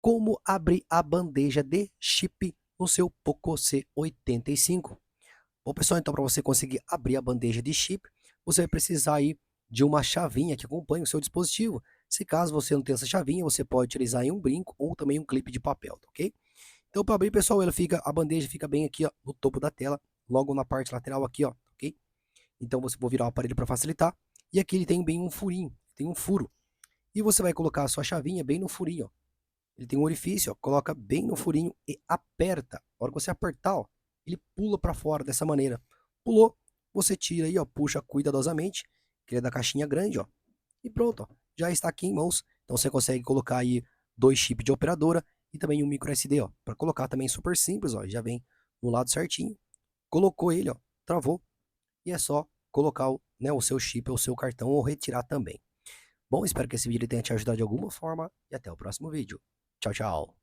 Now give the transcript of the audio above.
como abrir a bandeja de chip no seu Poco C85. Bom, pessoal, então para você conseguir abrir a bandeja de chip, você vai precisar aí de uma chavinha que acompanhe o seu dispositivo. Se caso você não tem essa chavinha, você pode utilizar em um brinco ou também um clipe de papel, tá ok? Então para abrir, pessoal, a bandeja fica bem aqui, ó, no topo da tela, logo na parte lateral aqui, ó, ok? Então você vou virar o aparelho para facilitar. E aqui ele tem bem um furinho, tem um furo. E você vai colocar a sua chavinha bem no furinho, ó. Ele tem um orifício, ó, coloca bem no furinho e aperta. A hora que você apertar, ó, ele pula para fora dessa maneira. Pulou, você tira aí, ó, puxa cuidadosamente, que ele é da caixinha grande, ó. E pronto, ó, já está aqui em mãos. Então você consegue colocar aí 2 chips de operadora e também um micro SD, ó, para colocar também super simples, ó, já vem no lado certinho. Colocou ele, ó, travou e é só colocar o seu chip ou o seu cartão ou retirar também. Bom, espero que esse vídeo tenha te ajudado de alguma forma e até o próximo vídeo. Tchau, tchau.